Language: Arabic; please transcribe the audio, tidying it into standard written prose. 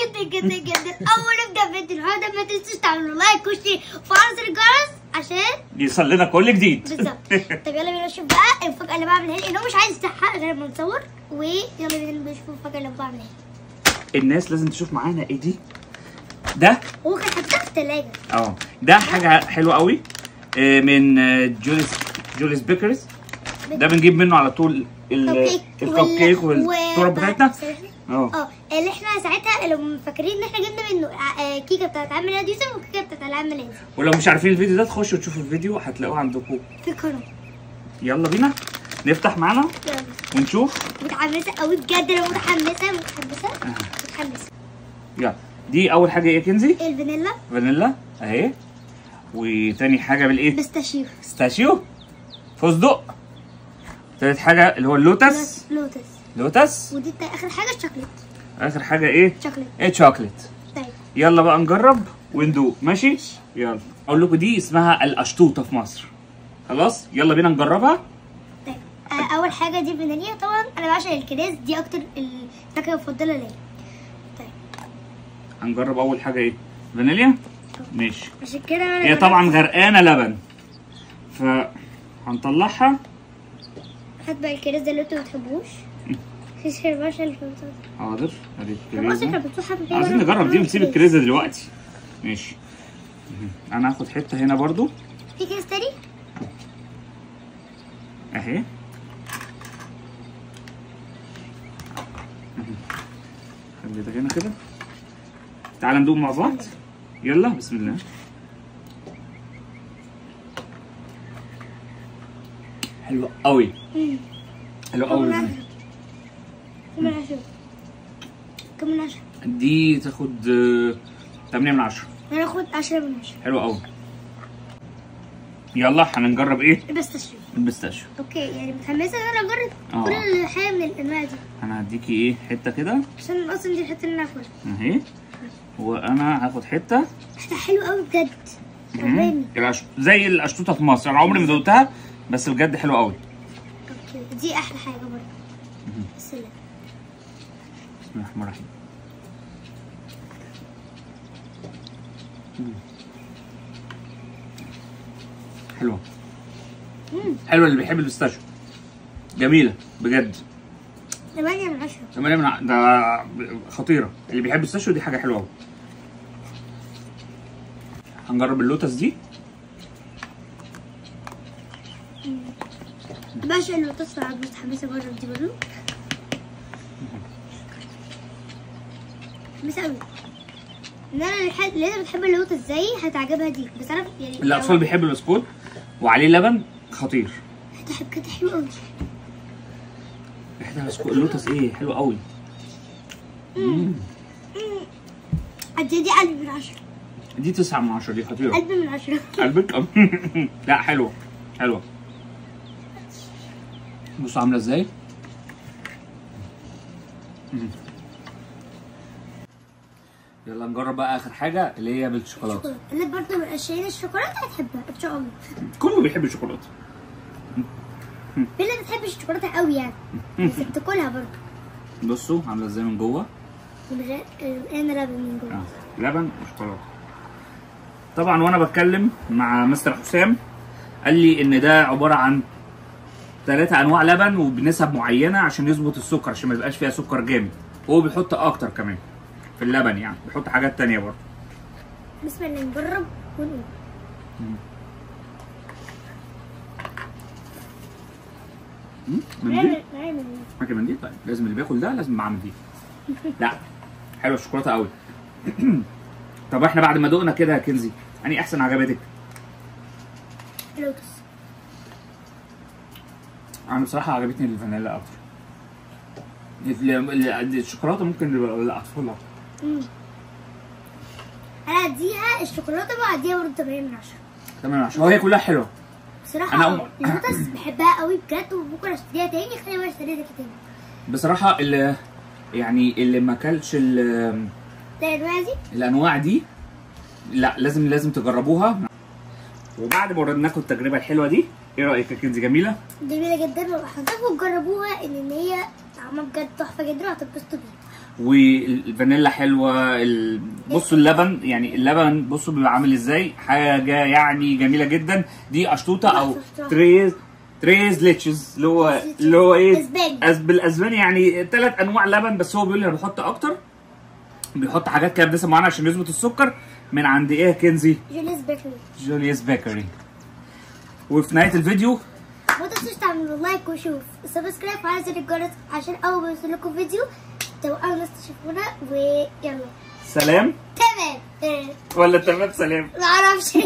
جدا جدا جدا. اول نبدا فيديو النهارده ما تنسوش تعملوا لايك وشير وفعلوا الجرس عشان يوصل لنا كل جديد. بالظبط. طب يلا بينا نشوف بقى المفاجاه اللي بعملها ليه، لانه مش عايز يفتحها غير لما نصور. ويلا بينا نشوف المفاجاه اللي بعملها ايه. الناس لازم تشوف معانا ايه دي. ده هو كان حاططها في الثلاجه. ده حاجه حلوه قوي من جوليس بيكرز. ده بنجيب منه على طول الكب كيك والتورت بتاعتنا. اللي احنا ساعتها لو فاكرين ان احنا جبنا منه كيكه بتاعت عم ميلاد يوسف وكيكه بتاعت عم ميلاد. ولو مش عارفين الفيديو ده تخشوا تشوفوا الفيديو هتلاقوه عندكم في القناه. يلا بينا نفتح معانا يلا ونشوف. متحمسه قوي بجد. انا متحمسه. يلا دي اول حاجه ايه يا كنزي؟ الفانيلا. فانيلا اهي. وتاني حاجه بالايه؟ بيستاشيو فستق. تالت حاجه اللي هو اللوتس. ودي اخر حاجه الشوكليت. اخر حاجه ايه؟ شوكليت. طيب يلا بقى نجرب وندوق. ماشي يلا. اقول لكم دي اسمها القشطوطه في مصر. خلاص يلا بينا نجربها. طيب اول حاجه دي فانيليا. طبعا انا بعشق الكريز دي اكتر الفاكهه المفضله ليا. طيب هنجرب اول حاجه ايه؟ فانيليا. ماشي. عشان كده هي طبعا غرقانه لبن فهنطلعها. هات بقى الكريز ده اللي انتوا ما بتحبوش. في شرباشة اللي في حاضر. ادي الكريزه. عايزين نجرب دي ونسيب الكريزه دلوقتي. ماشي. انا هاخد حته هنا برضو. في كريز تاني اهي. خلي ده هنا كده. تعالى ندوق مع بعض. يلا بسم الله. حلوة قوي. حلوة قوي. كم من 10؟ دي تاخد 8 من 10. انا اخد 10 من 10. حلوة قوي. يلا هنجرب ايه؟ البيستاشيو. اوكي يعني متحمسة ان انا اجرب كل حاجة من الانواع دي. انا هديكي ايه حتة كده عشان اصلا دي الحتة اللي انا هاكلها اهي. وانا هاخد حتة حلوة قوي بجد. زي القشطوطة في مصر. انا عمري ما دوقتها بس بجد حلوة قوي. اوكي دي احلى حاجة برضه. بسم الله. بسم الله الرحمن الرحيم. حلوة. حلوة اللي بيحب البيستاشيو. جميلة بجد. 8 من 10. 8 من 10 ده خطيرة. اللي بيحب البيستاشيو دي حاجة حلوة قوي. هنجرب اللوتس دي. بعشق اللوتس. متحمسة اجرب دي برضه. متحمسة قوي. ان انا اللي بتحب اللوتس زيي هتعجبها دي. بس انا يعني الاطفال بيحبوا البسكوت وعليه لبن خطير. ريحتها بجد حلوه قوي. ريحتها بسكوت اللوتس ايه حلوه قوي. دي قلب من 10. دي 9 من 10. دي خطيره. قلب من 10. قلبك. لا حلوه حلوه. بصوا عامله ازاي. يلا نجرب بقى اخر حاجه اللي هي بالشوكولاته. اللي برضه من اشياء الشوكولاته هتحبها ان شاء الله. كله بيحب الشوكولاته. في اللي ما بتحبش الشوكولاته قوي يعني بس بتاكلها برضه. بصوا عامله ازاي من جوه. انا لبن من جوه. لبن وشوكولاته. طبعا وانا بتكلم مع مستر حسام قال لي ان ده عباره عن 3 انواع لبن وبنسب معينه عشان يظبط السكر، عشان ما يبقاش فيها سكر جامد. هو بيحط اكتر كمان في اللبن، يعني بيحط حاجات تانية برضه. بسم الله نجرب ونقول. منديل؟ معاكي منديل؟ طيب لازم اللي بياكل ده لازم معاه منديل. لا حلوه الشوكولاته قوي. طب احنا بعد ما دقنا كده يا كنزي انهي احسن عجبتك؟ اللوتس. انا بصراحه عجبتني الفانيلا اكتر. الشوكولاته ممكن للاطفال اكتر. انا هديها الشوكولاته وهديها برضه 8 من 10. 8 من 10. هي كلها حلوه بصراحه. انا اللوتس بحبها قوي بجد وبكره اشتريها تاني. خليني بقى اشتريها تاني بصراحه. اللي ما اكلش الانواع دي لا لازم تجربوها. وبعد ما وريناكم التجربه الحلوه دي ايه رايك يا كنزي؟ جميله جدا. وحضراتكم تجربوها ان هي طعمها بجد تحفه جدا وهتتبسطوا بيها. والفانيلا حلوه. بصوا اللبن، يعني اللبن بصوا بيبقى عامل ازاي، حاجه يعني جميله جدا. دي اشطوطه او تريز ليتشز اللي هو ايه بالاسباني، يعني 3 انواع لبن. بس هو بيقول لي انا بحط اكتر، بيحط حاجات كده بنسب معينه عشان يظبط السكر. من عند ايه يا كنزي؟ جوليوس بيكري. وفي نهايه الفيديو ما تنسوش تعملوا لايك وشوف سبسكرايب وعلى زر الجرس عشان اول ما يوصل لكم فيديو تبقوا اول ناس تشوفونا. ويلا سلام. تمام ولا تمام سلام؟ معرفش